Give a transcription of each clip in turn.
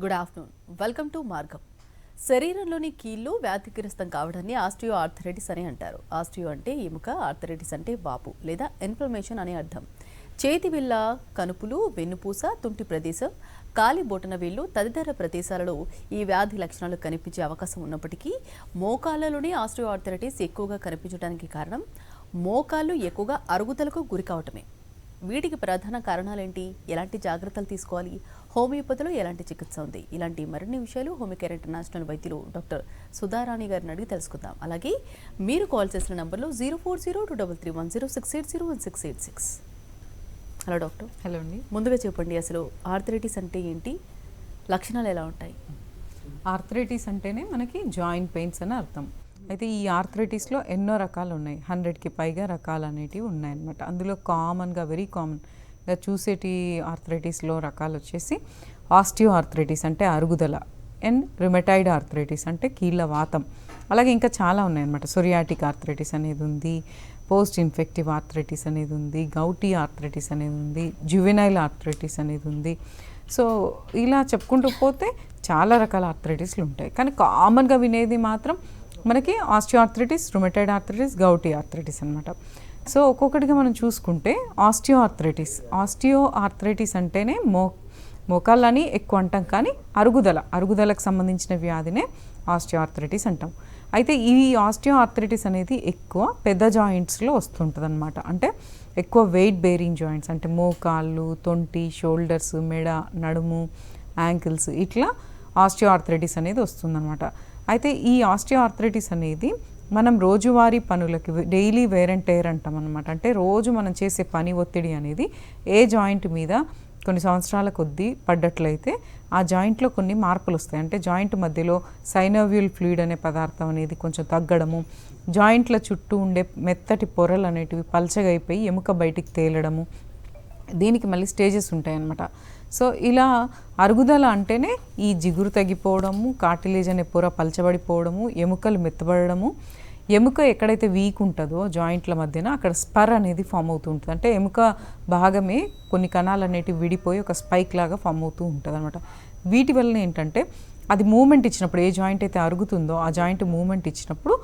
Good afternoon. Welcome to మార్గం. శరీరంలోని కీళ్ళు వ్యాధిగ్రస్తం కావడాన్ని ఆస్టియో ఆర్థరైటిస్ అని అంటారు. ఆస్టియో అంటే ఎముక, ఆర్థరైటిస్ అంటే వాపు లేదా ఇన్ఫ్లమేషన్ అనే అర్థం. చేతి వేళ్ళ కనుపులు, వెన్నుపూస, తుంటి ప్రదేశం, కాలి బొటన వేళ్ళు తదితర ప్రదేశాలలో ఈ వ్యాధి లక్షణాలు కనిపించే అవకాశం ఉన్నప్పటికీ మోకాళ్ళలోనే ఆస్టియో ఆర్థరైటిస్ ఎక్కువగా కనిపించడానికి కారణం మోకాళ్ళు ఎక్కువగా అరుగుదలకు గురి కావటమే. వీటికి ప్రధాన కారణాలేంటి, ఎలాంటి జాగ్రత్తలు తీసుకోవాలి, హోమియోపతిలో ఎలాంటి చికిత్స ఉంది, ఇలాంటి మరిన్ని విషయాలు హోమియోకేర్ ఇంటర్నేషనల్ వైద్యులు డాక్టర్ సుధారాణి గారిని అడిగి తెలుసుకుందాం. అలాగే మీరు కాల్ చేసిన నంబర్లో 0402331068016686. Hello doctor. హలో అండి. ముందుగా చెప్పండి, అసలు ఆర్థరైటిస్ అంటే ఏంటి, లక్షణాలు ఎలా ఉంటాయి? ఆర్థరైటిస్ అంటేనే మనకి జాయింట్ పెయిన్స్ అని అర్థం. అయితే ఈ ఆర్థరైటిస్లో ఎన్నో రకాలు ఉన్నాయి, 100కి పైగా రకాలు అనేటివి ఉన్నాయన్నమాట. అందులో వెరీ కామన్గా చూసేటి ఆర్థరైటిస్లో రకాలు వచ్చేసి ఆస్టియో ఆర్థరైటిస్ అంటే అరుగుదల, అండ్ రుమటాయిడ్ ఆర్థరైటిస్ అంటే కీళ్ళ వాతం. అలాగే ఇంకా చాలా ఉన్నాయన్నమాట. సొరియాటిక్ ఆర్థరైటిస్ అనేది ఉంది, పోస్ట్ ఇన్ఫెక్టివ్ ఆర్థరైటిస్ అనేది ఉంది, గౌటీ ఆర్థరైటిస్ అనేది ఉంది, జువెనైల్ ఆర్థరైటిస్ అనేది ఉంది. సో ఇలా చెప్పుకుంటూ పోతే చాలా రకాల ఆర్థరైటిస్లు ఉంటాయి. కానీ కామన్గా వినేది మాత్రం మనకి osteo arthritis, rheumatoid arthritis, gouty arthritis అనమాట. సో ఒక్కొక్కటిగా మనం చూసుకుంటే ఆస్టియో ఆర్థరైటిస్ అంటేనే మోకాళ్ళని ఎక్కువ అంటాం, కానీ అరుగుదలకు సంబంధించిన వ్యాధినే ఆస్టియో ఆర్థరైటిస్ అంటాం. అయితే ఈ ఆస్టియో ఆర్థరైటిస్ అనేది ఎక్కువ పెద్ద జాయింట్స్లో వస్తుంటుంది అనమాట. అంటే ఎక్కువ వెయిట్ బేరింగ్ జాయింట్స్ అంటే మోకాళ్ళు, తొంటి, షోల్డర్స్, మెడ, నడుము, యాంకిల్స్, ఇట్లా ఆస్టియో ఆర్థరైటిస్ అనేది వస్తుందన్నమాట. అయితే ఈ ఆస్టియో ఆర్థరైటిస్ అనేది మనం రోజువారీ పనులకి డైలీ వేర్ అండ్ టేర్ అంటాం అనమాట. అంటే రోజు మనం చేసే పని ఒత్తిడి అనేది ఏ జాయింట్ మీద కొన్ని సంవత్సరాల కొద్దీ పడ్డట్లయితే ఆ జాయింట్లో కొన్ని మార్పులు వస్తాయి. అంటే జాయింట్ మధ్యలో సైనోవియల్ ఫ్లూయిడ్ అనే పదార్థం అనేది కొంచెం తగ్గడము, జాయింట్ల చుట్టూ ఉండే మెత్తటి పొరలు అనేటివి పల్చగా అయిపోయి ఎముక బయటికి తేలడము, దీనికి మళ్ళీ స్టేజెస్ ఉంటాయి అన్నమాట. సో ఇలా అరుగుదల అంటేనే ఈ జిగురు తగ్గిపోవడము, కార్టిలేజ్ అనే పొర పలచబడిపోవడము, ఎముకలు మెత్తబడము, ఎముక ఎక్కడైతే వీక్ ఉంటుందో జాయింట్ల మధ్యన అక్కడ స్పర్ అనేది ఫామ్ అవుతూ ఉంటుంది. అంటే ఎముక భాగమే కొన్ని కణాలు అనేటివి విడిపోయి ఒక స్పైక్ లాగా ఫామ్ అవుతూ ఉంటుంది అనమాట. వీటి వల్ల ఏంటంటే అది మూమెంట్ ఇచ్చినప్పుడు, ఏ జాయింట్ అయితే అరుగుతుందో ఆ జాయింట్ మూమెంట్ ఇచ్చినప్పుడు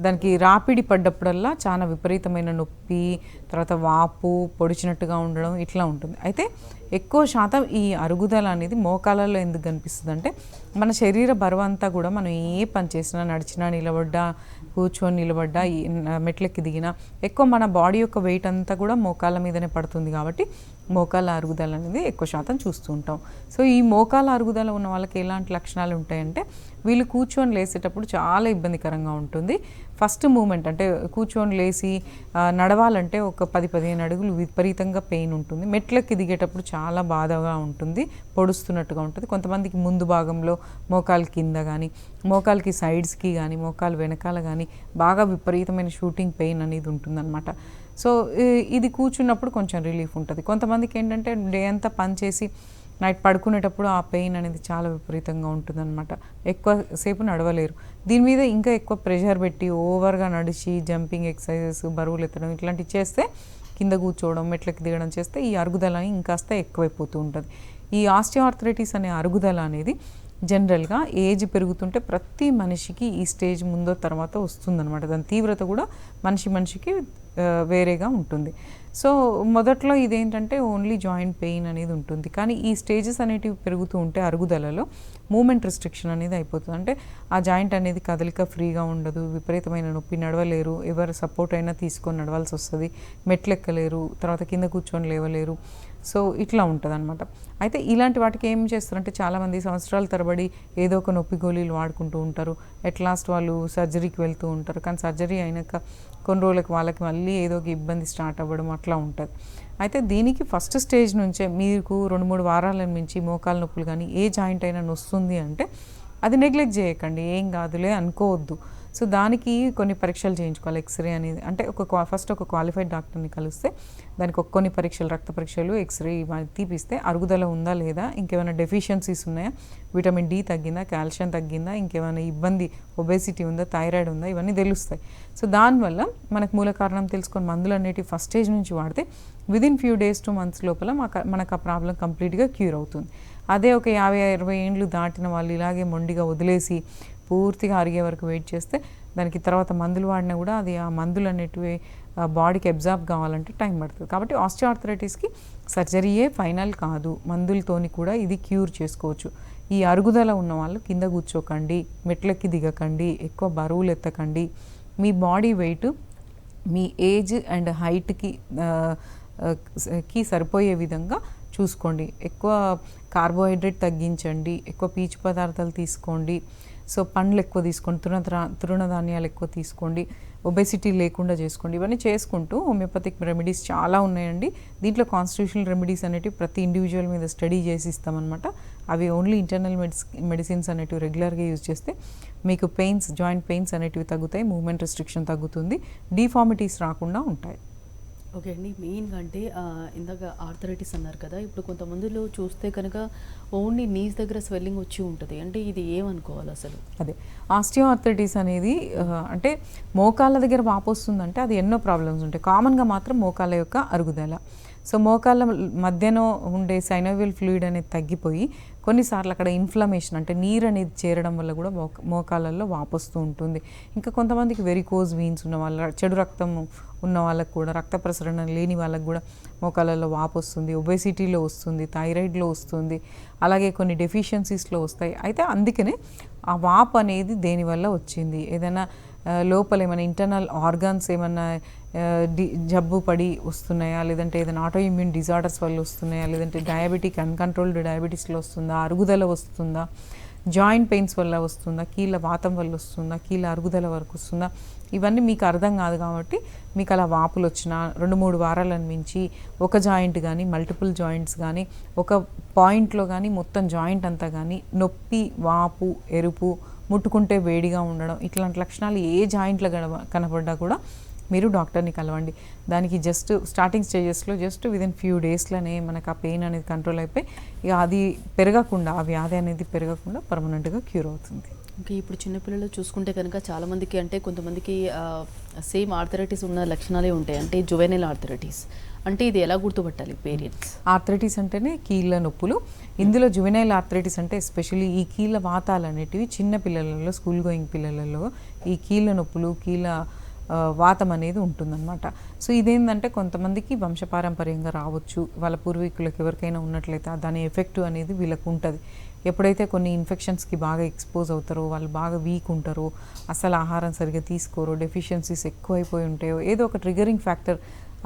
దానికి రాపిడి పడ్డప్పుడల్లా చాలా విపరీతమైన నొప్పి, తర్వాత వాపు, పొడిచినట్టుగా ఉండడం ఇట్లా ఉంటుంది. అయితే ఎక్కువ శాతం ఈ అరుగుదల అనేది మోకాళ్ళలో ఎందుకు కనిపిస్తుంది అంటే మన శరీర బరువు అంతా కూడా మనం ఏ పని చేసినా, నడిచినా, నిలబడ్డా, కూర్చొని నిలబడ్డా, మెట్లెక్కి దిగినా ఎక్కువ మన బాడీ యొక్క వెయిట్ అంతా కూడా మోకాళ్ళ మీదనే పడుతుంది. కాబట్టి మోకాళ్ళ అరుగుదల అనేది ఎక్కువ శాతం చూస్తూ ఉంటాం. సో ఈ మోకాళ్ళ అరుగుదల ఉన్న వాళ్ళకి ఎలాంటి లక్షణాలు ఉంటాయంటే వీళ్ళు కూర్చొని లేసేటప్పుడు చాలా ఇబ్బందికరంగా ఉంటుంది. ఫస్ట్ మూమెంట్ అంటే కూర్చొని లేచి నడవాలంటే ఒక 10-15 అడుగులు విపరీతంగా పెయిన్ ఉంటుంది. మెట్లకి దిగేటప్పుడు చాలా బాధగా ఉంటుంది, పొడుస్తున్నట్టుగా ఉంటుంది. కొంతమందికి ముందు భాగంలో మోకాలు కింద కానీ, మోకాలకి సైడ్స్కి కానీ, మోకాలు వెనకాల కానీ బాగా విపరీతమైన షూటింగ్ పెయిన్ అనేది ఉంటుందన్నమాట. సో ఇది కూర్చున్నప్పుడు కొంచెం రిలీఫ్ ఉంటుంది. కొంతమందికి ఏంటంటే డే అంతా పనిచేసి నైట్ పడుకునేటప్పుడు ఆ పెయిన్ అనేది చాలా విపరీతంగా ఉంటుందన్నమాట. ఎక్కువసేపు నడవలేరు. దీని మీద ఇంకా ఎక్కువ ప్రెషర్ పెట్టి ఓవర్గా నడిచి జంపింగ్ ఎక్సర్సైజెస్, బరువులు ఎత్తడం ఇట్లాంటివి చేస్తే, కింద కూర్చోవడం, మెట్లకి దిగడం చేస్తే ఈ అరుగుదల ఇంకాస్త ఎక్కువైపోతూ ఉంటుంది. ఈ ఆస్టియో ఆర్థరైటిస్ అనే అరుగుదల అనేది జనరల్గా ఏజ్ పెరుగుతుంటే ప్రతి మనిషికి ఈ స్టేజ్ ముందో తర్వాత వస్తుందన్నమాట. దాని తీవ్రత కూడా మనిషికి వేరేగా ఉంటుంది. సో మొదట్లో ఇదేంటంటే ఓన్లీ జాయింట్ పెయిన్ అనేది ఉంటుంది. కానీ ఈ స్టేజెస్ అనేటివి పెరుగుతూ ఉంటే అరుగుదలలో మూమెంట్ రిస్ట్రిక్షన్ అనేది అయిపోతుంది. అంటే ఆ జాయింట్ అనేది కదలిక ఫ్రీగా ఉండదు, విపరీతమైన నొప్పి, నడవలేరు, ఎవరు సపోర్ట్ అయినా తీసుకొని నడవాల్సి వస్తుంది, మెట్లెక్కలేరు, తర్వాత కింద కూర్చొని లేవలేరు. సో ఇట్లా ఉంటుంది అనమాట. అయితే ఇలాంటి వాటికి ఏం చేస్తారంటే చాలామంది సంవత్సరాల తరబడి ఏదో ఒక నొప్పి గోళీలు వాడుకుంటూ ఉంటారు. ఎట్ లాస్ట్ వాళ్ళు సర్జరీకి వెళ్తూ ఉంటారు. కానీ సర్జరీ అయినాక కొన్ని రోజులకు వాళ్ళకి మళ్ళీ ఏదో ఒక ఇబ్బంది స్టార్ట్ అవ్వడం అట్లా ఉంటుంది. అయితే దీనికి ఫస్ట్ స్టేజ్ నుంచే మీకు 2-3 వారాల నుంచి మోకాలు నొప్పులు కానీ ఏ జాయింట్ అయినా నొస్తుంది అంటే అది నెగ్లెక్ట్ చేయకండి, ఏం కాదులే అనుకోవద్దు. సో దానికి కొన్ని పరీక్షలు చేయించుకోవాలి. ఎక్స్రే అనేది అంటే ఫస్ట్ ఒక క్వాలిఫైడ్ డాక్టర్ని కలిస్తే దానికి కొన్ని పరీక్షలు, రక్త పరీక్షలు, ఎక్స్రే ఇవన్నీ తీపిస్తే అరుగుదల ఉందా లేదా, ఇంకేమైనా డెఫిషియన్సీస్ ఉన్నాయా, విటమిన్ డి తగ్గిందా, కాల్షియం తగ్గిందా, ఇంకేమైనా ఇబ్బంది, ఒబేసిటీ ఉందా, థైరాయిడ్ ఉందా, ఇవన్నీ తెలుస్తాయి. సో దానివల్ల మనకు మూల కారణం తెలుసుకొని మందులు అనేటివి ఫస్ట్ స్టేజ్ నుంచి వాడితే within few days to months లోపల మనకు ఆ ప్రాబ్లం కంప్లీట్గా క్యూర్ అవుతుంది. అదే ఒక 50-60 ఏండ్లు దాటిన వాళ్ళు ఇలాగే మొండిగా వదిలేసి పూర్తిగా అరిగే వరకు వెయిట్ చేస్తే దానికి తర్వాత మందులు వాడినా కూడా అది ఆ మందులు అనేటివి బాడీకి అబ్జార్బ్ కావాలంటే టైం పడుతుంది. కాబట్టి ఆస్టియోఆర్థరైటిస్కి సర్జరీయే ఫైనల్ కాదు, మందులతోని కూడా ఇది క్యూర్ చేసుకోవచ్చు. ఈ అరుగుదల ఉన్న వాళ్ళు కింద కూర్చోకండి, మెట్లెక్కి దిగకండి, ఎక్కువ బరువులు ఎత్తకండి. మీ బాడీ వెయిట్ మీ ఏజ్ అండ్ హైట్కి సరిపోయే విధంగా చూసుకోండి. ఎక్కువ కార్బోహైడ్రేట్ తగ్గించండి, ఎక్కువ పీచు పదార్థాలు తీసుకోండి. సో పండ్లు ఎక్కువ తీసుకోండి, తృణధాన్యాలు ఎక్కువ తీసుకోండి, ఒబెసిటీ లేకుండా చేసుకోండి. ఇవన్నీ చేసుకుంటూ హోమియోపతిక్ రెమెడీస్ చాలా ఉన్నాయండి. దీంట్లో కాన్స్టిట్యూషనల్ రెమెడీస్ అనేటివి ప్రతి ఇండివిజువల్ మీద స్టడీ చేసి ఇస్తామన్నమాట. అవి ఓన్లీ ఇంటర్నల్ మెడిసిన్స్ అనేటివి రెగ్యులర్గా యూజ్ చేస్తే మీకు పెయిన్స్, జాయింట్ పెయిన్స్ అనేటివి తగ్గుతాయి, మూవ్మెంట్ రెస్ట్రిక్షన్ తగ్గుతుంది, డిఫార్మిటీస్ రాకుండా ఉంటాయి. ఓకే అండి. మెయిన్గా అంటే ఇందాక ఆర్థరైటిస్ అన్నారు కదా, ఇప్పుడు కొంతమందిలో చూస్తే కనుక ఓన్లీ నీస్ దగ్గర స్వెల్లింగ్ వచ్చి ఉంటుంది. అంటే ఇది ఏమనుకోవాలి అసలు? అదే ఆస్టియోఆర్థరైటిస్ అనేది అంటే మోకాళ్ళ దగ్గర వాపు వస్తుందంటే అది ఎన్నో ప్రాబ్లమ్స్ ఉంటాయి. కామన్గా మాత్రం మోకాళ్ళ యొక్క అరుగుదల. సో మోకాళ్ళ మధ్యలో ఉండే సైనోవియల్ ఫ్లూయిడ్ అనేది తగ్గిపోయి కొన్నిసార్లు అక్కడ ఇన్ఫ్లమేషన్ అంటే నీరు అనేది చేరడం వల్ల కూడా మోకాళ్ళల్లో వాపు వస్తూ ఉంటుంది. ఇంకా కొంతమందికి వెరికోజ్ వీన్స్ ఉన్న వాళ్ళ, చెడు రక్తం ఉన్న వాళ్ళకు కూడా, రక్త ప్రసరణ లేని వాళ్ళకు కూడా మోకాళ్ళల్లో వాపు వస్తుంది, ఒబేసిటీలో వస్తుంది, థైరాయిడ్లో వస్తుంది, అలాగే కొన్ని డెఫిషియన్సీస్లో వస్తాయి. అయితే అందుకనే ఆ వాపు అనేది దేనివల్ల వచ్చింది, ఏదైనా లోపల ఏమైనా ఇంటర్నల్ ఆర్గాన్స్ ఏమన్నా జబ్బు పడి వస్తున్నాయా, లేదంటే ఏదైనా ఆటో ఇమ్యూన్ డిజార్డర్స్ వల్ల వస్తున్నాయా, లేదంటే డయాబెటిక్ అన్కంట్రోల్డ్ డయాబెటీస్లో వస్తుందా, అరుగుదల వస్తుందా, జాయింట్ పెయిన్స్ వల్ల వస్తుందా, కీళ్ళ వాతం వల్ల వస్తుందా, కీళ్ళ అరుగుదల వరకు వస్తుందా, ఇవన్నీ మీకు అర్థం కాదు. కాబట్టి మీకు అలా వాపులు వచ్చినా 2-3 వారాలను మించి ఒక జాయింట్ కానీ, మల్టిపుల్ జాయింట్స్ కానీ, ఒక పాయింట్లో కానీ మొత్తం జాయింట్ అంతా కానీ నొప్పి, వాపు, ఎరుపు, ముట్టుకుంటే వేడిగా ఉండడం, ఇట్లాంటి లక్షణాలు ఏ జాయింట్లో కనపడ్డా కూడా మీరు డాక్టర్ని కలవండి. దానికి జస్ట్ స్టార్టింగ్ స్టేజెస్లో జస్ట్ విదిన్ ఫ్యూ డేస్లోనే మనకు ఆ పెయిన్ అనేది కంట్రోల్ అయిపోయి ఇక అది పెరగకుండా, ఆ వ్యాధి అనేది పెరగకుండా పర్మనెంట్గా క్యూర్ అవుతుంది. ఓకే. ఇప్పుడు చిన్నపిల్లలు చూసుకుంటే కనుక చాలామందికి అంటే కొంతమందికి సేమ్ ఆర్థరైటిస్ ఉన్న లక్షణాలే ఉంటాయి. అంటే జువెనైల్ ఆర్థరైటిస్ అంటే ఇది ఎలా గుర్తుపట్టాలి పేరెంట్స్? ఆర్థరైటిస్ అంటేనే కీళ్ళ నొప్పులు. ఇందులో జువెనైల్ ఆర్థరైటిస్ అంటే ఎస్పెషల్లీ ఈ కీళ్ళ వాతాలు అనేటివి చిన్న పిల్లలలో, స్కూల్ గోయింగ్ పిల్లలలో ఈ కీళ్ళ నొప్పులు, కీళ్ళ వాతం అనేది ఉంటుందన్నమాట. సో ఇదేంటంటే కొంతమందికి వంశపారంపర్యంగా రావచ్చు, వాళ్ళ పూర్వీకులకు ఎవరికైనా ఉన్నట్లయితే దాని ఎఫెక్ట్ అనేది వీళ్ళకు ఉంటుంది. ఎప్పుడైతే కొన్ని ఇన్ఫెక్షన్స్కి బాగా ఎక్స్పోజ్ అవుతారో, వాళ్ళు బాగా వీక్ ఉంటారో, అసలు ఆహారం సరిగ్గా తీసుకోరో, డెఫిషియన్సీస్ ఎక్కువైపోయి ఉంటాయో, ఏదో ఒక ట్రిగరింగ్ ఫ్యాక్టర్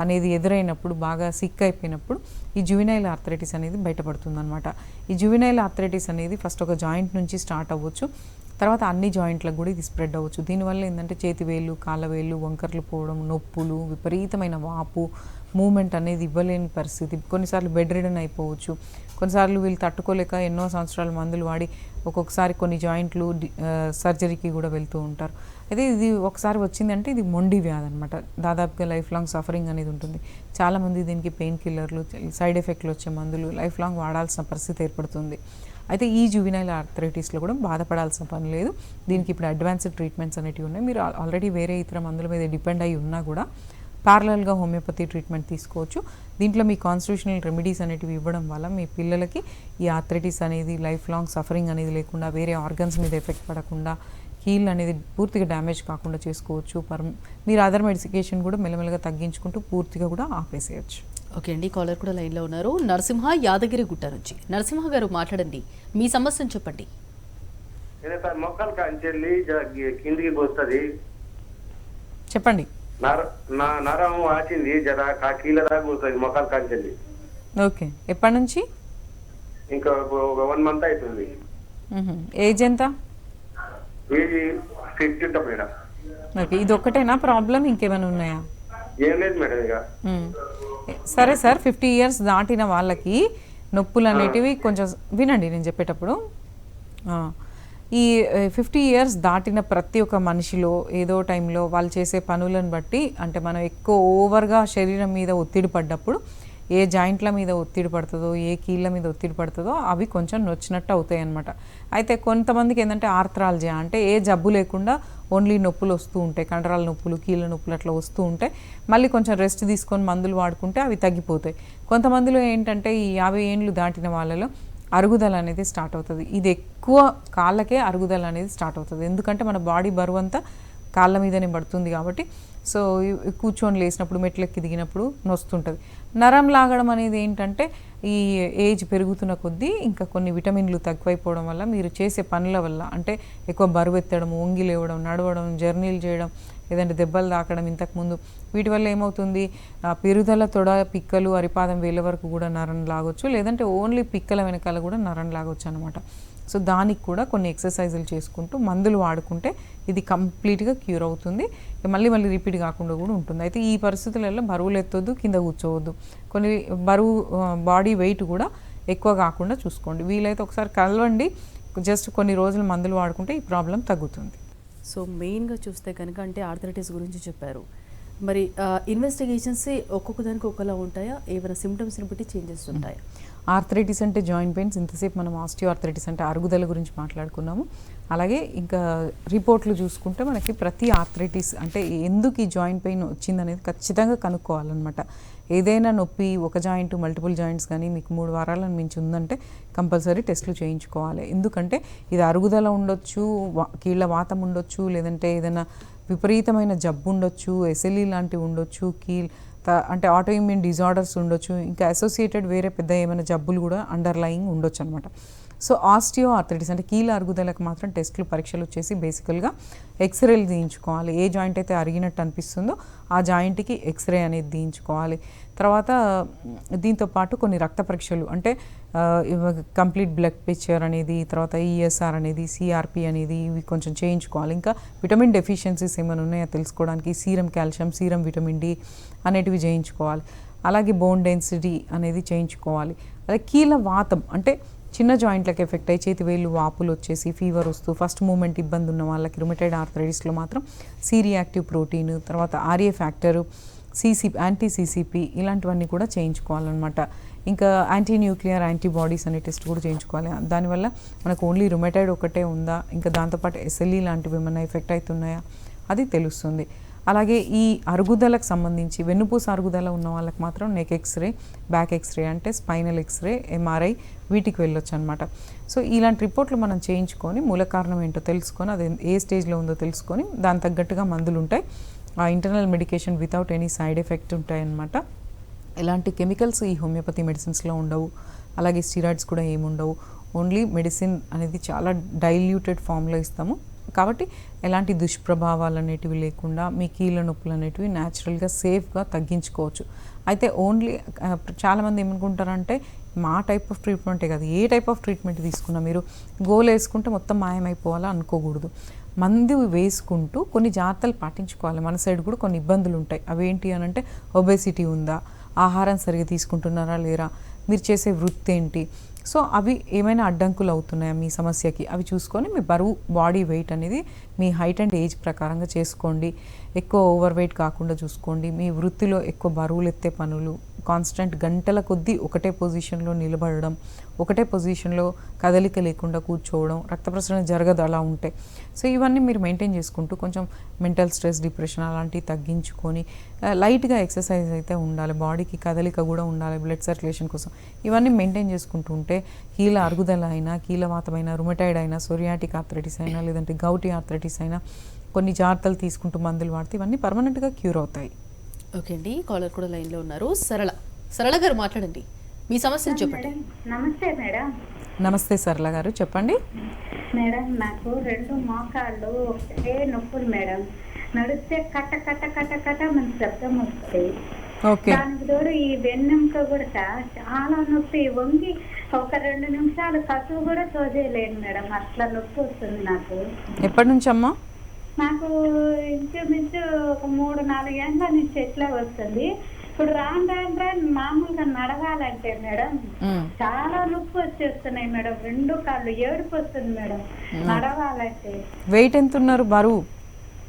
అనేది ఎదురైనప్పుడు, బాగా సిక్ అయిపోయినప్పుడు ఈ జువెనైల్ ఆర్థరైటిస్ అనేది బయటపడుతుందన్నమాట. ఈ జువెనైల్ ఆర్థరైటిస్ అనేది ఫస్ట్ ఒక జాయింట్ నుంచి స్టార్ట్ అవ్వచ్చు, తర్వాత అన్ని జాయింట్లకు కూడా ఇది స్ప్రెడ్ అవ్వచ్చు. దీనివల్ల ఏంటంటే చేతివేళ్ళు, కాళ్ళవేళ్ళు వంకర్లు పోవడం, నొప్పులు, విపరీతమైన వాపు, మూమెంట్ అనేది ఇవ్వలేని పరిస్థితి, కొన్నిసార్లు బెడ్ రిడన్ అయిపోవచ్చు. కొన్నిసార్లు వీళ్ళు తట్టుకోలేక ఎన్నో సంవత్సరాల మందులు వాడి ఒక్కొక్కసారి కొన్ని జాయింట్లు సర్జరీకి కూడా వెళ్తూ ఉంటారు. అయితే ఇది ఒకసారి వచ్చిందంటే ఇది మొండి వ్యాధి అనమాట. దాదాపుగా లైఫ్ లాంగ్ సఫరింగ్ అనేది ఉంటుంది. చాలామంది దీనికి పెయిన్ కిల్లర్లు, సైడ్ ఎఫెక్ట్లు వచ్చే మందులు లైఫ్ లాంగ్ వాడాల్సిన పరిస్థితి ఏర్పడుతుంది. అయితే ఈ జువెనైల్ ఆర్థరైటిస్లో కూడా బాధపడాల్సిన పని లేదు. దీనికి ఇప్పుడు అడ్వాన్స్డ్ ట్రీట్మెంట్స్ అనేటివి ఉన్నాయి. మీరు ఆల్రెడీ వేరే ఇతర మందుల మీద డిపెండ్ అయి ఉన్నా కూడా ప్యారలల్గా హోమియోపతి ట్రీట్మెంట్ తీసుకోవచ్చు. దీంట్లో మీ కాన్స్టిట్యూషనల్ రెమెడీస్ అనేటివి ఇవ్వడం వల్ల మీ పిల్లలకి ఈ ఆర్థరైటిస్ అనేది లైఫ్ లాంగ్ సఫరింగ్ అనేది లేకుండా, వేరే ఆర్గన్స్ మీద ఎఫెక్ట్ పడకుండా, హీల్ అనేది పూర్తిగా డ్యామేజ్ కాకుండా చేసుకోవచ్చు. మీరు అదర్ మెడికేషన్ కూడా మెల్లమెల్లగా తగ్గించుకుంటూ పూర్తిగా కూడా ఆపేసేయచ్చు. ఓకే అండి. కాలర్ కూడా లైన్లో ఉన్నారు. నరసింహ, యాదగిరి గుట్ట నుంచి. నరసింహ గారు మాట్లాడండి, మీ సమస్యను చెప్పండి. మొక్కలు కాంచెల్లి కిందికి పోస్తుంది, చెప్పండి. నరం వాచింది, జర కీళ్ళ దాకా పోతుంది మొక్కలు కాంచెల్లి. ఓకే, ఎప్పటి నుంచి? ఇంకా 1 month అవుతుంది. ఏజ్ ఎంత? ఏజ్ 50 ఉంటుంది మేడం. ఓకే, ఇది ఒక్కటేనా ప్రాబ్లం, ఇంకేమైనా ఉన్నాయా? ఏం లేదు మేడం. ఇక సరే సార్, 50 years దాటిన వాళ్ళకి నొప్పులు అనేటివి కొంచెం వినండి నేను చెప్పేటప్పుడు. ఈ 50 ఇయర్స్ దాటిన ప్రతి ఒక్క మనిషిలో ఏదో టైంలో వాళ్ళు చేసే పనులను బట్టి, అంటే మనం ఎక్కువ ఓవర్గా శరీరం మీద ఒత్తిడి పడ్డప్పుడు ఏ జాయింట్ల మీద ఒత్తిడి పడుతుందో, ఏ కీళ్ళ మీద ఒత్తిడి పడుతుందో అవి కొంచెం నొచ్చినట్టు అవుతాయి అన్నమాట. అయితే కొంతమందికి ఏంటంటే ఆర్థ్రాలజియా అంటే ఏ జబ్బు లేకుండా ఓన్లీ నొప్పులు వస్తూ ఉంటాయి, కండరాల నొప్పులు, కీళ్ళ నొప్పులు అట్లా వస్తూ ఉంటాయి. మళ్ళీ కొంచెం రెస్ట్ తీసుకొని మందులు వాడుకుంటే అవి తగ్గిపోతాయి. కొంతమందిలో ఏంటంటే ఈ 50 ఏండ్లు దాటిన వాళ్ళలో అరుగుదల అనేది స్టార్ట్ అవుతుంది. ఇది ఎక్కువ కాళ్ళకే అరుగుదల అనేది స్టార్ట్ అవుతుంది. ఎందుకంటే మన బాడీ బరువు అంతా కాళ్ళ మీదనే పడుతుంది కాబట్టి. సో కూర్చొని లేసినప్పుడు, మెట్లెక్కి దిగినప్పుడు నొస్తుంటుంది. నరం లాగడం అనేది ఏంటంటే ఈ ఏజ్ పెరుగుతున్న కొద్దీ ఇంకా కొన్ని విటమిన్లు తక్కువైపోవడం వల్ల, మీరు చేసే పనుల వల్ల, అంటే ఎక్కువ బరువు ఎత్తడం, వంగి లేవడం, నడవడం, జర్నీలు చేయడం, లేదంటే దెబ్బలు తాకడం ఇంతకుముందు, వీటి వల్ల ఏమవుతుంది, పెరుగుదల తొడ, పిక్కలు, అరిపాదం వేళ్ళ వరకు కూడా నరం లాగొచ్చు, లేదంటే ఓన్లీ పిక్కల వెనకాల కూడా నరం లాగొచ్చు అనమాట. సో దానికి కూడా కొన్ని ఎక్సర్సైజులు చేసుకుంటూ మందులు వాడుకుంటే ఇది కంప్లీట్గా క్యూర్ అవుతుంది. మళ్ళీ రిపీట్ కాకుండా కూడా ఉంటుంది. అయితే ఈ పరిస్థితులలో బరువులు ఎత్తొద్దు, కింద కూర్చోవద్దు. కొన్ని బరువు బాడీ వెయిట్ కూడా ఎక్కువ కాకుండా చూసుకోండి. వీలైతే ఒకసారి కలవండి, జస్ట్ కొన్ని రోజులు మందులు వాడుకుంటే ఈ ప్రాబ్లం తగ్గుతుంది. సో మెయిన్గా చూస్తే కనుక అంటే ఆర్థరైటిస్ గురించి చెప్పారు. మరి ఇన్వెస్టిగేషన్స్ ఒక్కొక్క దానికి ఒకలా ఉంటాయా? ఏమైనా సిమ్టమ్స్ని బట్టి చేంజెస్ ఉంటాయా? ఆర్థరైటిస్ అంటే జాయింట్ పెయిన్స్, ఇంతసేపు మనం ఆస్టియో ఆర్థరైటిస్ అంటే అరుగుదల గురించి మాట్లాడుకున్నాము. అలాగే ఇంకా రిపోర్ట్లు చూసుకుంటే మనకి ప్రతి ఆర్థరైటిస్ అంటే ఎందుకు ఈ జాయింట్ పెయిన్ వచ్చిందనేది ఖచ్చితంగా కనుక్కోవాలన్నమాట. ఏదైనా నొప్పి ఒక జాయింట్, మల్టిపుల్ జాయింట్స్ కానీ మీకు 3 వారాలను మించి ఉందంటే కంపల్సరీ టెస్టులు చేయించుకోవాలి. ఎందుకంటే ఇది అరుగుదల ఉండొచ్చు, కీళ్ళ వాతం ఉండొచ్చు, లేదంటే ఏదైనా విపరీతమైన జబ్బు ఉండొచ్చు, ఎస్ఎల్ఈ లాంటివి ఉండొచ్చు, అంటే ఆటోఇమ్యూన్ డిజార్డర్స్ ఉండొచ్చు, ఇంకా అసోసియేటెడ్ వేరే పెద్ద ఏమైనా జబ్బులు కూడా అండర్లయింగ్ ఉండొచ్చు అనమాట. సో ఆస్టియో ఆర్థరైటిస్ అంటే కీళ్ళ అరుగుదలకు మాత్రం టెస్టులు, పరీక్షలు వచ్చేసి బేసికల్గా ఎక్స్రేలు తీయించుకోవాలి. ఏ జాయింట్ అయితే అరిగినట్టు అనిపిస్తుందో ఆ జాయింట్కి ఎక్స్రే అనేది తీయించుకోవాలి. తర్వాత దీంతోపాటు కొన్ని రక్త పరీక్షలు అంటే కంప్లీట్ బ్లడ్ పిక్చర్ అనేది, తర్వాత ఈఎస్ఆర్ అనేది, సిఆర్పి అనేది ఇవి కొంచెం చేయించుకోవాలి. ఇంకా విటమిన్ డెఫిషియన్సీస్ ఏమైనా ఉన్నాయో తెలుసుకోవడానికి serum calcium, serum vitamin D అనేటివి చేయించుకోవాలి. అలాగే బోన్ డెన్సిటీ అనేది చేయించుకోవాలి. అలాగే కీళ్ళ వాతం అంటే చిన్న జాయింట్లకు ఎఫెక్ట్ అయ్యి చేతి వేళ్ళు వాపులు వచ్చేసి ఫీవర్ వస్తూ ఫస్ట్ మూమెంట్ ఇబ్బంది ఉన్న వాళ్ళకి రుమటైడ్ ఆర్థరైటిస్లో మాత్రం సి రియాక్టివ్ ప్రోటీన్, తర్వాత ఆర్ఏ ఫ్యాక్టరు, యాంటీ సిసిపి ఇలాంటివన్నీ కూడా చేయించుకోవాలన్నమాట. ఇంకా యాంటీ న్యూక్లియర్ యాంటీబాడీస్ అనే టెస్ట్ కూడా చేయించుకోవాలి. దానివల్ల మనకు ఓన్లీ రుమటైడ్ ఒకటే ఉందా, ఇంకా దాంతోపాటు ఎస్ఎల్ఈ లాంటివి ఏమైనా ఎఫెక్ట్ అవుతున్నాయా అది తెలుస్తుంది. అలాగే ఈ అరుగుదలకు సంబంధించి వెన్నుపూస అరుగుదల ఉన్న వాళ్ళకి మాత్రం నెక్ ఎక్స్రే, బ్యాక్ ఎక్స్రే అంటే స్పైనల్ ఎక్స్రే, ఎంఆర్ఐ వీటికి వెళ్ళొచ్చు అనమాట. సో ఇలాంటి రిపోర్ట్లు మనం చేయించుకొని మూల కారణం ఏంటో తెలుసుకొని అది ఏ స్టేజ్లో ఉందో తెలుసుకొని దాని తగ్గట్టుగా మందులు ఉంటాయి. ఆ internal medication without any side effect ఉంటాయన్నమాట. ఎలాంటి కెమికల్స్ ఈ హోమియోపతి మెడిసిన్స్లో ఉండవు. అలాగే స్టీరాయిడ్స్ కూడా ఏముండవు. ఓన్లీ మెడిసిన్ అనేది చాలా డైల్యూటెడ్ ఫామ్లో ఇస్తాము కాబట్టి ఎలాంటి దుష్ప్రభావాలు అనేటివి లేకుండా మీ కీళ్ళ నొప్పులు అనేటివి న్యాచురల్గా సేఫ్గా తగ్గించుకోవచ్చు. అయితే ఓన్లీ చాలామంది ఏమనుకుంటారంటే మా టైప్ ఆఫ్ ట్రీట్మెంటే కాదు, ఏ టైప్ ఆఫ్ ట్రీట్మెంట్ తీసుకున్నా మీరు గోల్ వేసుకుంటే మొత్తం మాయమైపోవాలా అనుకోకూడదు. మందు వేసుకుంటూ కొన్ని జాగ్రత్తలు పాటించుకోవాలి. మన సైడ్ కూడా కొన్ని ఇబ్బందులు ఉంటాయి. అవేంటి అని అంటే ఒబేసిటీ ఉందా, ఆహారం సరిగా తీసుకుంటున్నారా లేరా, మీరు చేసే వృత్తి ఏంటి, సో అవి ఏమైనా అడ్డంకులు అవుతున్నాయా మీ సమస్యకి అవి చూసుకొని మీ బరువు, బాడీ వెయిట్ అనేది మీ హైట్ అండ్ ఏజ్ ప్రకారంగా చేసుకోండి. ఎక్కువ ఓవర్ వెయిట్ కాకుండా చూసుకోండి. మీ వృత్తిలో ఎక్కువ బరువులు ఎత్తే పనులు, కాన్స్టెంట్ గంటల కొద్దీ ఒకటే పొజిషన్లో నిలబడడం, ఒకటే పొజిషన్లో కదలిక లేకుండా కూర్చోవడం, రక్త ప్రసరణ జరగదు అలా ఉంటే. సో ఇవన్నీ మీరు మెయింటైన్ చేసుకుంటూ కొంచెం మెంటల్ స్ట్రెస్, డిప్రెషన్ అలాంటివి తగ్గించుకొని లైట్గా ఎక్సర్సైజ్ అయితే ఉండాలి, బాడీకి కదలిక కూడా ఉండాలి బ్లడ్ సర్క్యులేషన్ కోసం. ఇవన్నీ మెయింటైన్ చేసుకుంటూ ఉంటే కీళ్ళ అరుగుదల అయినా, కీళ్ళవాతమైనా, రుమటైడ్ అయినా, సోరియాటిక్ ఆర్థరైటిస్ అయినా, లేదంటే గౌటీ ఆర్థరైటిస్ అయినా కొన్ని జాగ్రత్తలు తీసుకుంటూ మందులు వాడితే ఇవన్నీ పర్మనెంట్గా క్యూర్ అవుతాయి. ఓకే అండి, కాలర్ కూడా లైన్లో ఉన్నారు. సరళ గారు మాట్లాడండి, మీ సమస్యను చెప్పండి. నమస్తే మేడం. నమస్తే సరళ గారు, చెప్పండి. మేడం నాకు 2 మోకాళ్ళు ఒకటే నొప్పులు మేడం. నడిస్తే కట్ట కట్ట కట్ట కట్ట మన శబ్దం వస్తాయి. ఓకే, దానికి తోడు ఈ వెన్నెముక కూడా చాలా నొప్పి, వంగి ఒక 2 నిమిషాలు కసువు కూడా తోజేయలేను మేడం, అట్లా నొప్పి వస్తుంది నాకు. ఎప్పటి నుంచి అమ్మా? నాకు ఇంచుమించు ఒక 3-4 ఏళ్ళ నుంచి ఎట్లా వస్తుంది. ఇప్పుడు రాను రాను రాను మామూలుగా నడవాలంటే మేడం చాలా నొప్పి వచ్చేస్తున్నాయి మేడం, 2 కాళ్ళు ఏడుపు వస్తుంది మేడం నడవాలంటే. వెయిట్ ఎంత ఉన్నారు బరువు?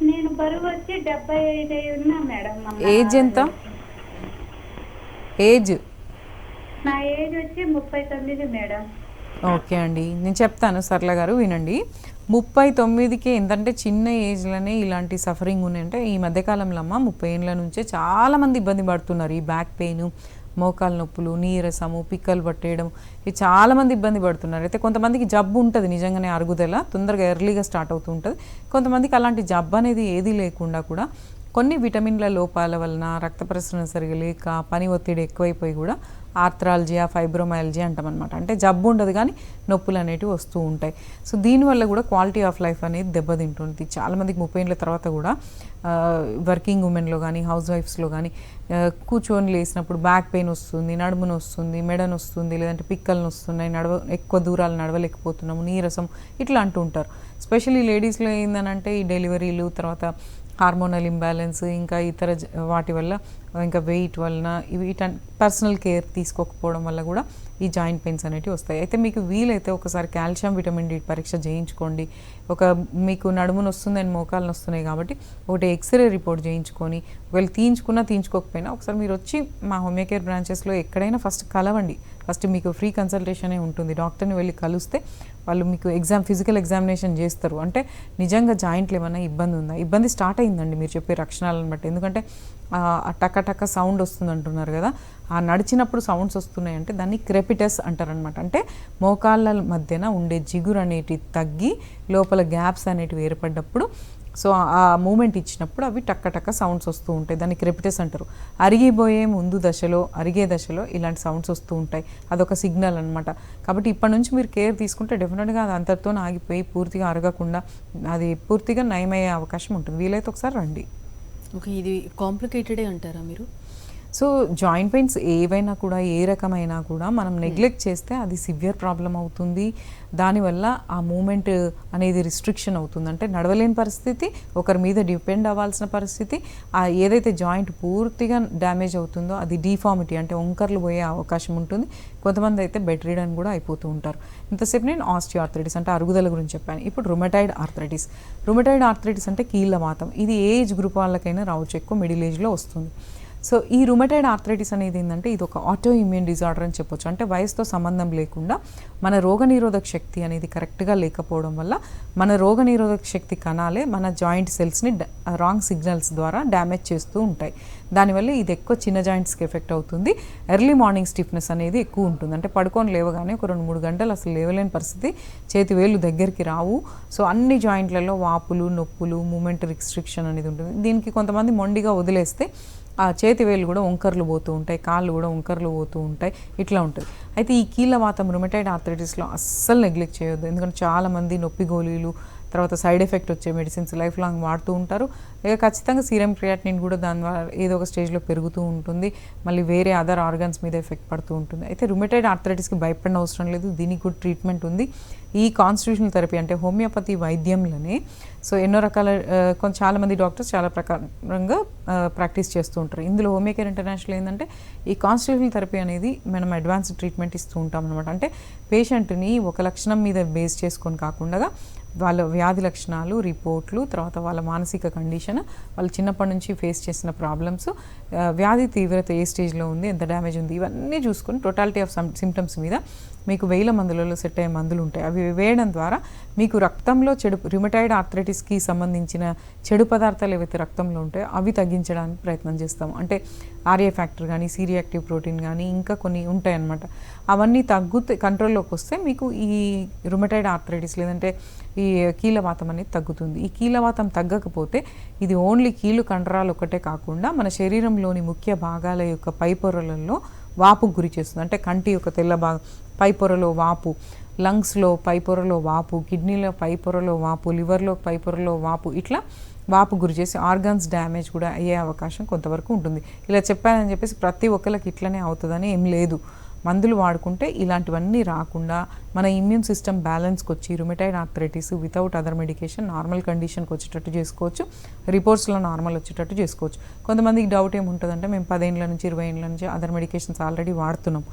నేను బరువు వచ్చి 75 ఉన్నా మేడం. ఏజ్ ఎంత? ఏజ్ నా ఏజ్ వచ్చి 39 మేడం. ఓకే అండి, నేను చెప్తాను సరళ గారు వినండి. 39కే ఏంటంటే చిన్న ఏజ్లోనే ఇలాంటి సఫరింగ్ ఉన్నాయంటే ఈ మధ్యకాలంలో అమ్మ 30 ఏళ్ళ నుంచే చాలామంది ఇబ్బంది పడుతున్నారు. ఈ బ్యాక్ పెయిన్, మోకాలు నొప్పులు, నీరసము, పిక్కలు పట్టేయడం, ఇది చాలామంది ఇబ్బంది పడుతున్నారు. అయితే కొంతమందికి జబ్బు ఉంటుంది నిజంగానే, అరుగుదల తొందరగా ఎర్లీగా స్టార్ట్ అవుతూ ఉంటుంది. కొంతమందికి అలాంటి జబ్బు అనేది ఏది లేకుండా కూడా కొన్ని విటమిన్ల లోపాల వలన, రక్త ప్రసరణ సరిగా లేక, పని ఒత్తిడి ఎక్కువైపోయి కూడా ఆర్థ్రాలజియా, ఫైబ్రోమైల్జియా అంటామన్నమాట. అంటే జబ్బు ఉండదు కానీ నొప్పులు అనేటివి వస్తూ ఉంటాయి. సో దీనివల్ల కూడా క్వాలిటీ ఆఫ్ లైఫ్ అనేది దెబ్బతింటుంది. చాలామందికి 30 ఏళ్ళ తర్వాత కూడా వర్కింగ్ ఉమెన్లో కానీ, హౌస్ వైఫ్స్లో కానీ కూర్చొని లేసినప్పుడు బ్యాక్ పెయిన్ వస్తుంది, నడుమును వస్తుంది, మెడను వస్తుంది, లేదంటే పిక్కలను వస్తున్నాయి, ఎక్కువ దూరాలు నడవలేకపోతున్నాము, నీరసం ఇట్లా అంటూ ఉంటారు. స్పెషల్లీ లేడీస్లో ఏందనంటే ఈ డెలివరీలు, తర్వాత హార్మోనల్ ఇంబ్యాలెన్స్, ఇంకా ఇతర వాటి వల్ల, ఇంకా వెయిట్ వలన, పర్సనల్ కేర్ తీసుకోకపోవడం వల్ల కూడా ఈ జాయింట్ పెయిన్స్ అనేటివి వస్తాయి. అయితే మీకు వీలైతే ఒకసారి కాల్షియం, విటమిన్ డి పరీక్ష చేయించుకోండి. మీకు నడుమును వస్తుంది అండ్ మోకాలను వస్తున్నాయి కాబట్టి ఒకటి ఎక్స్రే రిపోర్ట్ చేయించుకొని, ఒకవేళ తీయించుకోకపోయినా ఒకసారి మీరు వచ్చి మా హోమియో కేర్ బ్రాంచెస్లో ఎక్కడైనా ఫస్ట్ కలవండి. ఫస్ట్ మీకు ఫ్రీ కన్సల్టేషనే ఉంటుంది. డాక్టర్ని వెళ్ళి కలిస్తే వాళ్ళు మీకు ఫిజికల్ ఎగ్జామినేషన్ చేస్తారు. అంటే నిజంగా జాయింట్లు ఏమైనా ఇబ్బంది ఉందా, ఇబ్బంది స్టార్ట్ అయిందండి మీరు చెప్పే లక్షణాలను బట్టి. ఎందుకంటే టక్క టక్క సౌండ్ వస్తుంది అంటున్నారు కదా, ఆ నడిచినప్పుడు సౌండ్స్ వస్తున్నాయి అంటే దాన్ని క్రెపిటస్ అంటారనమాట. అంటే మోకాళ్ళ మధ్యన ఉండే జిగురు అనేటివి తగ్గి లోపల గ్యాప్స్ అనేటివి ఏర్పడ్డప్పుడు, సో ఆ మూమెంట్ ఇచ్చినప్పుడు అవి టక్క టక్క సౌండ్స్ వస్తూ ఉంటాయి. దాన్ని క్రెపిటస్ అంటారు. అరిగిపోయే అరిగే దశలో ఇలాంటి సౌండ్స్ వస్తూ ఉంటాయి. అదొక సిగ్నల్ అనమాట. కాబట్టి ఇప్పటి నుంచి మీరు కేర్ తీసుకుంటే డెఫినెట్గా అది అంతటితో ఆగిపోయి పూర్తిగా అరగకుండా అది పూర్తిగా నయమయ్యే అవకాశం ఉంటుంది. వీలైతే ఒకసారి రండి. ఓకే, ఇది కాంప్లికేటెడే అంటారా మీరు? సో జాయింట్ పెయిన్స్ ఏవైనా కూడా, ఏ రకమైనా కూడా మనం నెగ్లెక్ట్ చేస్తే అది సివియర్ ప్రాబ్లం అవుతుంది. దానివల్ల ఆ మూమెంట్ అనేది రిస్ట్రిక్షన్ అవుతుంది. అంటే నడవలేని పరిస్థితి, ఒకరి మీద డిపెండ్ అవ్వాల్సిన పరిస్థితి, ఏదైతే జాయింట్ పూర్తిగా డ్యామేజ్ అవుతుందో అది డిఫార్మిటీ అంటే వంకర్లు పోయే అవకాశం ఉంటుంది. కొంతమంది అయితే బెడ్ రీడన్ కూడా అయిపోతూ ఉంటారు. ఇంతసేపు నేను ఆస్టియోఆర్థరైటిస్ అంటే అరుగుదల గురించి చెప్పాను. ఇప్పుడు రుమటాయిడ్ ఆర్థరైటిస్ అంటే కీళ్ళవాతం. ఇది ఏ ఏజ్ గ్రూప్ వాళ్ళకైనా రావచ్చు, ఎక్కువ మిడిల్ ఏజ్లో వస్తుంది. సో ఈ రుమటాయిడ్ ఆర్థరైటిస్ అనేది ఏంటంటే ఇది ఒక ఆటో ఇమ్యూన్ డిజార్డర్ అని చెప్పొచ్చు. అంటే వయసుతో సంబంధం లేకుండా మన రోగనిరోధక శక్తి అనేది కరెక్ట్గా లేకపోవడం వల్ల మన రోగనిరోధక శక్తి కణాలే మన జాయింట్ సెల్స్ని రాంగ్ సిగ్నల్స్ ద్వారా డ్యామేజ్ చేస్తూ ఉంటాయి. దానివల్ల ఇది ఎక్కువ చిన్న జాయింట్స్కి ఎఫెక్ట్ అవుతుంది. ఎర్లీ మార్నింగ్ స్టిఫ్నెస్ అనేది ఎక్కువ ఉంటుంది. అంటే పడుకొని లేవగానే ఒక 2-3 గంటలు అసలు లేవలేని పరిస్థితి, చేతి వేళ్ళు దగ్గరికి రావు. సో అన్ని జాయింట్లలో వాపులు, నొప్పులు, మూమెంట్ రిస్ట్రిక్షన్ అనేది ఉంటుంది. దీనికి కొంతమంది మొండిగా వదిలేస్తే ఆ చేతి వేళ్ళు కూడా వంకర్లు పోతూ ఉంటాయి, కాళ్ళు కూడా వంకర్లు పోతూ ఉంటాయి, ఇట్లా ఉంటుంది. అయితే ఈ కీళ్ళవాతం రుమటాయిడ్ ఆర్థరైటిస్లో అస్సలు నెగ్లెక్ట్ చేయొద్దు. ఎందుకంటే చాలామంది నొప్పి గోళీలు, తర్వాత సైడ్ ఎఫెక్ట్ వచ్చే మెడిసిన్స్ లైఫ్ లాంగ్ వాడుతూ ఉంటారు. ఇక ఖచ్చితంగా సీరం క్రియాటినిన్ కూడా దాని ద్వారా ఏదో ఒక స్టేజ్లో పెరుగుతూ ఉంటుంది. మళ్ళీ వేరే అదర్ ఆర్గన్స్ మీద ఎఫెక్ట్ పడుతూ ఉంటుంది. అయితే రుమటాయిడ్ ఆర్థరైటిస్కి భయపడిన అవసరం లేదు. దీనికి కూడా ట్రీట్మెంట్ ఉంది. ఈ కాన్స్టిట్యూషనల్ థెరపీ అంటే హోమియోపతి వైద్యంలోనే సో ఎన్నో రకాల చాలామంది డాక్టర్స్ చాలా ప్రకారంగా ప్రాక్టీస్ చేస్తూ ఉంటారు. ఇందులో హోమియో కేర్ ఇంటర్నేషనల్ ఏంటంటే ఈ కాన్స్టిట్యూషనల్ థెరపీ అనేది మనం అడ్వాన్స్డ్ ట్రీట్మెంట్ ఇస్తూ ఉంటాం అనమాట. అంటే పేషెంట్ని ఒక లక్షణం మీద బేస్ చేసుకొని కాకుండా వాళ్ళ వ్యాధి లక్షణాలు, రిపోర్ట్లు, తర్వాత వాళ్ళ మానసిక కండిషన్, వాళ్ళు చిన్నప్పటి నుంచి ఫేస్ చేసిన ప్రాబ్లమ్స్, వ్యాధి తీవ్రత ఏ స్టేజ్లో ఉంది, ఎంత డ్యామేజ్ ఉంది, ఇవన్నీ చూసుకొని టోటాలిటీ ఆఫ్ సిమ్టమ్స్ మీద మీకు 1000 మందులలో సెట్ అయ్యే మందులు ఉంటాయి. అవి వేయడం ద్వారా మీకు రక్తంలో రుమటాయిడ్ ఆర్థరైటిస్కి సంబంధించిన చెడు పదార్థాలు ఏవైతే రక్తంలో ఉంటాయో అవి తగ్గించడానికి ప్రయత్నం చేస్తాము. అంటే ఆర్ఏ ఫ్యాక్టర్ కానీ, సి రియాక్టివ్ ప్రోటీన్ కానీ, ఇంకా కొన్ని ఉంటాయన్నమాట. అవన్నీ కంట్రోల్లోకి వస్తే మీకు ఈ రుమటాయిడ్ ఆర్థరైటిస్ లేదంటే ఈ కీళ్ళవాతం అనేది తగ్గుతుంది. ఈ కీళ్ళవాతం తగ్గకపోతే ఇది ఓన్లీ కీళ్ళు కండరాలు ఒకటే కాకుండా మన శరీరంలోని ముఖ్య భాగాల యొక్క పై పొరలలో వాపుకు గురి చేస్తుంది. అంటే కంటి యొక్క తెల్ల భాగం పై పొరలో వాపు, లంగ్స్లో పై పొరలో వాపు, కిడ్నీలో పై పొరలో వాపు, లివర్లో పై పొరలో వాపు, ఇట్లా వాపు గురి చేసి ఆర్గన్స్ డ్యామేజ్ కూడా అయ్యే అవకాశం కొంతవరకు ఉంటుంది. ఇలా చెప్పానని చెప్పేసి ప్రతి ఒక్కరికి ఇట్లనే అవుతుందని ఏం లేదు. మందులు వాడుకుంటే ఇలాంటివన్నీ రాకుండా మన ఇమ్యూన్ సిస్టమ్ బ్యాలెన్స్కి వచ్చి rheumatoid arthritis without other medication normal కండిషన్కి వచ్చేటట్టు చేసుకోవచ్చు, రిపోర్ట్స్లో నార్మల్ వచ్చేటట్టు చేసుకోవచ్చు. కొంతమందికి డౌట్ ఏముంటుందంటే మేము 10 ఏళ్ళ నుంచి 20 ఏళ్ళ నుంచి అదర్ మెడికేషన్స్ ఆల్రెడీ వాడుతున్నాం,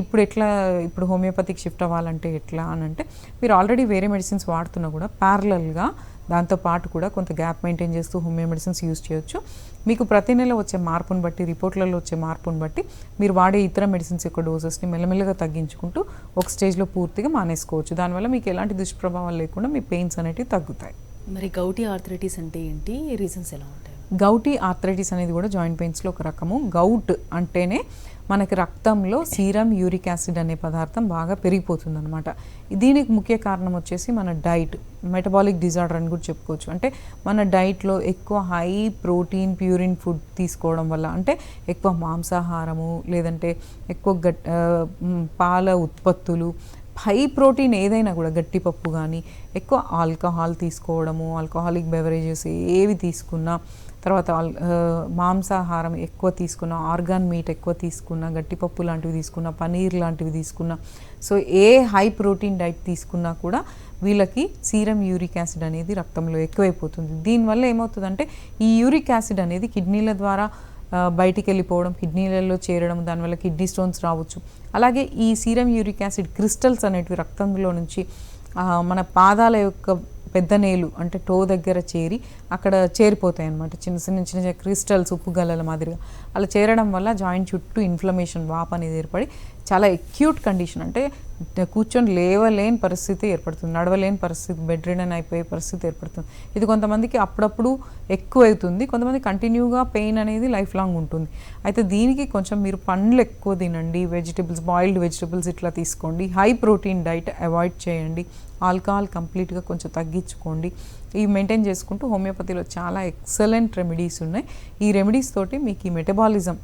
ఇప్పుడు హోమియోపతికి షిఫ్ట్ అవ్వాలంటే ఎట్లా అని అంటే, మీరు ఆల్రెడీ వేరే మెడిసిన్స్ వాడుతున్నా కూడా ప్యారలల్గా దాంతోపాటు కూడా కొంత గ్యాప్ మెయింటైన్ చేస్తూ హోమియో మెడిసిన్స్ యూజ్ చేయొచ్చు. మీకు ప్రతి నెల వచ్చే మార్పును బట్టి, రిపోర్ట్లలో వచ్చే మార్పును బట్టి మీరు వాడే ఇతర మెడిసిన్స్ యొక్క డోసెస్ని మెల్లమెల్లగా తగ్గించుకుంటూ ఒక స్టేజ్లో పూర్తిగా మానేసుకోవచ్చు. దానివల్ల మీకు ఎలాంటి దుష్ప్రభావాలు లేకుండా మీ పెయిన్స్ అనేవి తగ్గుతాయి. మరి గౌటీ ఆర్థరైటిస్ అంటే ఏంటి, రీజన్స్ ఎలా ఉంటాయి? గౌటీ ఆర్థరైటిస్ అనేది కూడా జాయింట్ పెయిన్స్లో ఒక రకము. గౌట్ అంటేనే మనకి రక్తంలో సీరం యూరిక్ యాసిడ్ అనే పదార్థం బాగా పెరిగిపోతుంది అనమాట. దీనికి ముఖ్య కారణం వచ్చేసి మన డైట్, మెటబాలిక్ డిజార్డర్ అని కూడా చెప్పుకోవచ్చు. అంటే మన డైట్లో ఎక్కువ హై ప్రోటీన్ ప్యూరిన్ ఫుడ్ తీసుకోవడం వల్ల, అంటే ఎక్కువ మాంసాహారము లేదంటే ఎక్కువ పాల ఉత్పత్తులు, హై ప్రోటీన్ ఏదైనా కూడా గట్టిపప్పు కానీ, ఎక్కువ ఆల్కహాల్ తీసుకోవడము, ఆల్కహాలిక్ బెవరేజెస్ ఏవి తీసుకున్నా, తర్వాత మాంసాహారం ఎక్కువ తీసుకున్న, ఆర్గాన్ మీట్ ఎక్కువ తీసుకున్న, గట్టిపప్పు లాంటివి తీసుకున్న, పనీర్ లాంటివి తీసుకున్న, సో ఏ హై ప్రోటీన్ డైట్ తీసుకున్నా కూడా వీళ్ళకి సీరం యూరిక్ యాసిడ్ అనేది రక్తంలో ఎక్కువైపోతుంది. దీనివల్ల ఏమవుతుందంటే ఈ యూరిక్ యాసిడ్ అనేది కిడ్నీల ద్వారా బయటికి వెళ్ళిపోవడం, కిడ్నీలలో చేరడం, దానివల్ల కిడ్నీ స్టోన్స్ రావచ్చు. అలాగే ఈ సీరం యూరిక్ యాసిడ్ క్రిస్టల్స్ అనేటివి రక్తంలో నుంచి మన పాదాల యొక్క పెద్ద నేలు అంటే టో దగ్గర చేరి అక్కడ చేరిపోతాయి అన్నమాట. చిన్న చిన్న క్రిస్టల్స్ ఉప్పు గల్లల మాదిరిగా అలా చేరడం వల్ల జాయింట్ చుట్టూ ఇన్ఫ్లమేషన్, వాపు అనేది ఏర్పడి చాలా అక్యూట్ కండిషన్, అంటే కూర్చొని లేవలేని పరిస్థితి ఏర్పడుతుంది, నడవలేని పరిస్థితి, బెడ్ రిడన్ అయిపోయే పరిస్థితి ఏర్పడుతుంది. ఇది కొంతమందికి అప్పుడప్పుడు ఎక్కువ అవుతుంది, కొంతమంది కంటిన్యూగా పెయిన్ అనేది లైఫ్ లాంగ్ ఉంటుంది. అయితే దీనికి కొంచెం మీరు పండ్లు ఎక్కువ తినండి, వెజిటబుల్స్, బాయిల్డ్ వెజిటబుల్స్ ఇట్లా తీసుకోండి, హై ప్రోటీన్ డైట్ అవాయిడ్ చేయండి, ఆల్కహాల్ కంప్లీట్గా కొంచెం తగ్గించుకోండి. ఇవి మెయింటైన్ చేసుకుంటూ హోమియోపతిలో చాలా ఎక్సలెంట్ రెమెడీస్ ఉన్నాయి. ఈ రెమెడీస్ తోటి మీకు ఈ మెటబాలిజం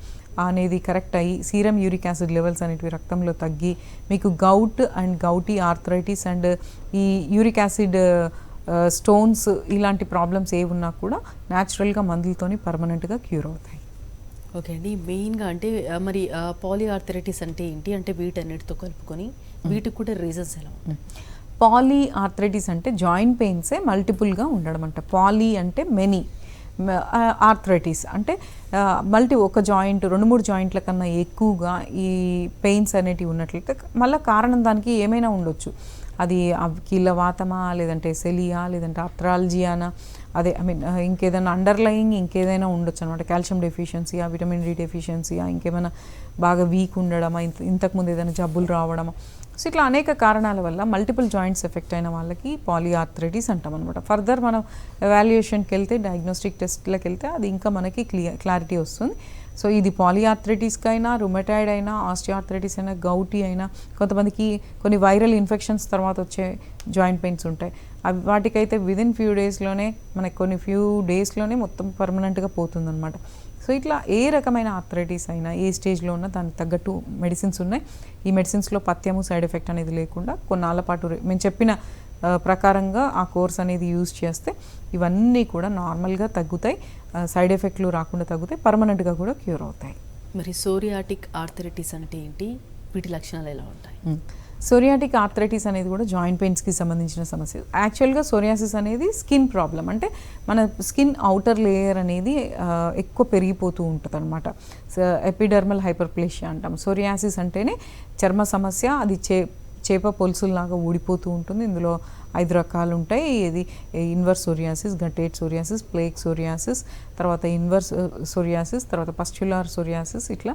అనేది కరెక్ట్ అయ్యి సీరం యూరిక్ యాసిడ్ లెవెల్స్ అనేటివి రక్తంలో తగ్గి మీకు gout and gouty arthritis and ఈ యూరిక్ యాసిడ్ స్టోన్స్ ఇలాంటి ప్రాబ్లమ్స్ ఏ ఉన్నా కూడా న్యాచురల్గా మందులతోని పర్మనెంట్గా క్యూర్ అవుతాయి. ఓకే అండి, మెయిన్గా అంటే మరి పాలీ ఆర్థరైటిస్ అంటే ఏంటి, అంటే వీటన్నిటితో కలుపుకొని వీటికి కూడా రీజన్స్ ఎలా ఉంటాయి? పాలీ ఆర్థరైటిస్ అంటే జాయింట్ పెయిన్సే మల్టిపుల్గా ఉండడం అంట. పాలీ అంటే మెనీ, ఆర్థరైటిస్ అంటే ఒక జాయింట్ 2-3 జాయింట్ల కన్నా ఎక్కువగా ఈ పెయిన్స్ అనేటివి ఉన్నట్లయితే మళ్ళీ కారణం దానికి ఏమైనా ఉండొచ్చు. అది కీళ్ళవాతమా, లేదంటే సెలియా, లేదంటే ఆర్థరాలజియానా, అదే ఇంకేదైనా అండర్లయింగ్ ఇంకేదైనా ఉండొచ్చు అనమాట. కాల్షియం డెఫిషియన్సీయా, విటమిన్ డి డెఫిషియన్సీయా, ఇంకేమైనా బాగా వీక్ ఉండడమా, ఇంతకుముందు ఏదైనా జబ్బులు రావడమా, సో ఇట్లా అనేక కారణాల వల్ల మల్టిపుల్ జాయింట్స్ ఎఫెక్ట్ అయిన వాళ్ళకి పాలిఆర్థరైటిస్ అంటాం అనమాట. ఫర్దర్ మనం ఎవాల్యుయేషన్కి వెళ్తే, డయాగ్నోస్టిక్ టెస్ట్లకు వెళ్తే అది ఇంకా మనకి క్లారిటీ వస్తుంది. సో ఇది పాలిఆర్థరైటిస్కి అయినా, రుమటాయిడ్ అయినా, ఆస్టియోఆర్థరైటిస్ అయినా, గౌటీ అయినా, కొంతమందికి కొన్ని వైరల్ ఇన్ఫెక్షన్స్ తర్వాత వచ్చే జాయింట్ పెయిన్స్ ఉంటాయి. అవి వాటికైతే విదిన్ ఫ్యూ డేస్లోనే, మనకి ఫ్యూ డేస్లోనే మొత్తం పర్మనెంట్గా పోతుందన్నమాట. సో ఇట్లా ఏ రకమైన ఆర్థరైటిస్ అయినా ఏ స్టేజ్లో ఉన్నా దానికి తగ్గట్టు మెడిసిన్స్ ఉన్నాయి. ఈ మెడిసిన్స్లో పథ్యము, సైడ్ ఎఫెక్ట్ అనేది లేకుండా కొన్నాళ్ళ పాటు మేము చెప్పిన ప్రకారంగా ఆ కోర్స్ అనేది యూజ్ చేస్తే ఇవన్నీ కూడా నార్మల్గా తగ్గుతాయి, సైడ్ ఎఫెక్ట్లు రాకుండా తగ్గుతాయి, పర్మనెంట్గా కూడా క్యూర్ అవుతాయి. మరి సోరియాటిక్ ఆర్థరైటిస్ అంటే ఏంటి, వీటి లక్షణాలు ఎలా ఉంటాయి? సోరియాటిక్ ఆర్థరైటిస్ అనేది కూడా జాయింట్ పెయిన్స్కి సంబంధించిన సమస్య. యాక్చువల్గా సోరియాసిస్ అనేది స్కిన్ ప్రాబ్లం, అంటే మన స్కిన్ అవుటర్ లేయర్ అనేది ఎక్కువ పెరిగిపోతూ ఉంటుంది అనమాట. ఎపిడర్మల్ హైపర్ప్లేషియా అంటాం. సోరియాసిస్ అంటేనే చర్మ సమస్య, అది చేప పొలుసుల్లాగా ఊడిపోతూ ఉంటుంది. ఇందులో 5 రకాలు ఉంటాయి. ఇది inverse psoriasis, గట్టేట్ psoriasis, plaque psoriasis, తర్వాత ఇన్వర్స్ సోరియాసిస్, తర్వాత పస్ట్యులార్ సోరియాసిస్, ఇట్లా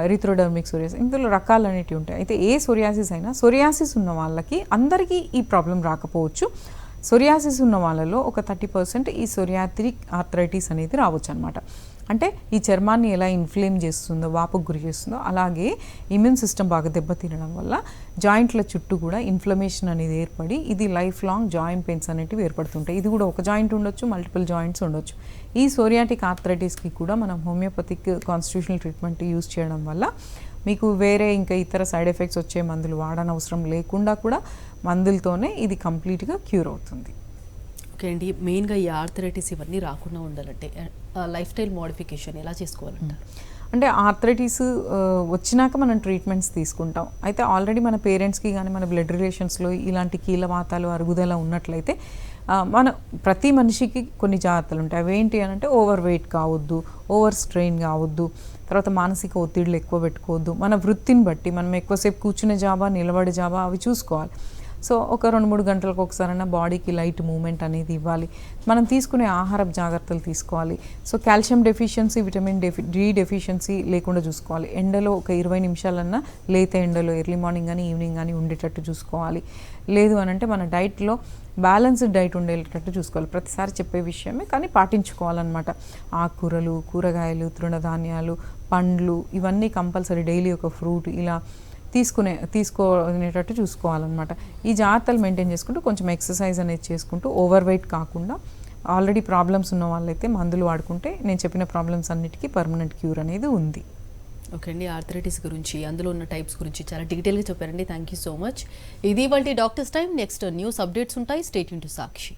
ఎరిథ్రోడర్మిక్ సోరియాసిస్, ఇందులో రకాలు అనేటివి ఉంటాయి. అయితే ఏ సోరియాసిస్ అయినా, సోరియాసిస్ ఉన్న వాళ్ళకి అందరికీ ఈ ప్రాబ్లం రాకపోవచ్చు. సోరియాసిస్ ఉన్న వాళ్ళలో ఒక 30% ఈ సోరియాటిక్ ఆర్థరైటిస్ అనేది రావచ్చు అనమాట. అంటే ఈ చర్మాన్ని ఎలా ఇన్ఫ్లేమ్ చేస్తుందో, వాపుకు గురి చేస్తుందో, అలాగే ఇమ్యూన్ సిస్టమ్ బాగా దెబ్బతినడం వల్ల జాయింట్ల చుట్టూ కూడా ఇన్ఫ్లమేషన్ అనేది ఏర్పడి ఇది లైఫ్ లాంగ్ జాయింట్ పెయిన్స్ అనేటివి ఏర్పడుతుంటాయి. ఇది కూడా ఒక జాయింట్ ఉండొచ్చు, మల్టిపుల్ జాయింట్స్ ఉండొచ్చు. ఈ సోరియాటిక్ ఆర్థరైటిస్కి కూడా మనం హోమియోపతిక్ కాన్స్టిట్యూషనల్ ట్రీట్మెంట్ యూజ్ చేయడం వల్ల మీకు వేరే ఇంకా ఇతర సైడ్ ఎఫెక్ట్స్ వచ్చే మందులు వాడనవసరం లేకుండా కూడా మందులతోనే ఇది కంప్లీట్గా క్యూర్ అవుతుంది. ఓకే అండి, మెయిన్గా ఈ ఆర్థరైటిస్ ఇవన్నీ రాకుండా ఉండాలంటే లైఫ్ స్టైల్ మోడిఫికేషన్ ఎలా చేసుకోవాలంటారు? అంటే ఆర్థరైటిస్ వచ్చినాక మనం ట్రీట్మెంట్స్ తీసుకుంటాం. అయితే ఆల్రెడీ మన పేరెంట్స్కి కానీ మన బ్లడ్ రిలేషన్స్లో ఇలాంటి కీళ్ళవాతాలు అరుగుదల ఉన్నట్లయితే మన ప్రతి మనిషికి కొన్ని జాగ్రత్తలు ఉంటాయి. అవి ఏంటి అని అంటే ఓవర్ వెయిట్ కావద్దు, ఓవర్ స్ట్రెయిన్ కావద్దు, తర్వాత మానసిక ఒత్తిడులు ఎక్కువ పెట్టుకోవద్దు. మన వృత్తిని బట్టి మనం ఎక్కువసేపు కూర్చునే జాబా నిలబడే జాబా అవి చూసుకోవాలి. సో ఒక 2-3 గంటలకు ఒకసారైనా బాడీకి లైట్ మూమెంట్ అనేది ఇవ్వాలి. మనం తీసుకునే ఆహారపు జాగ్రత్తలు తీసుకోవాలి. So calcium deficiency, vitamin D deficiency లేకుండా చూసుకోవాలి. ఎండలో ఒక 20 నిమిషాలన్నా లేత ఎండలో ఎర్లీ మార్నింగ్ కానీ ఈవినింగ్ కానీ ఉండేటట్టు చూసుకోవాలి. లేదు అని అంటే మన డైట్లో బ్యాలెన్స్డ్ డైట్ ఉండేటట్టు చూసుకోవాలి. ప్రతిసారి చెప్పే విషయమే కానీ పాటించుకోవాలన్నమాట. ఆకుకూరలు, కూరగాయలు, తృణధాన్యాలు, పండ్లు ఇవన్నీ కంపల్సరీ డైలీ ఒక ఫ్రూట్ ఇలా తీసుకునేటట్టు చూసుకోవాలన్నమాట. ఈ జాగ్రత్తలు మెయింటైన్ చేసుకుంటూ కొంచెం ఎక్సర్సైజ్ అనేది చేసుకుంటూ ఓవర్ వెయిట్ కాకుండా ఆల్రెడీ ప్రాబ్లమ్స్ ఉన్న వాళ్ళైతే మందులు వాడుకుంటే నేను చెప్పిన ప్రాబ్లమ్స్ అన్నిటికీ పర్మనెంట్ క్యూర్ అనేది ఉంది. ఓకే అండి, ఆర్థరైటిస్ గురించి అందులో ఉన్న టైప్స్ గురించి చాలా డీటెయిల్గా చెప్పారండి. Thank you so much. ఇది ఇవాల్టి doctors time. Next news updates ఉంటాయి. Stay tune to Sakshi.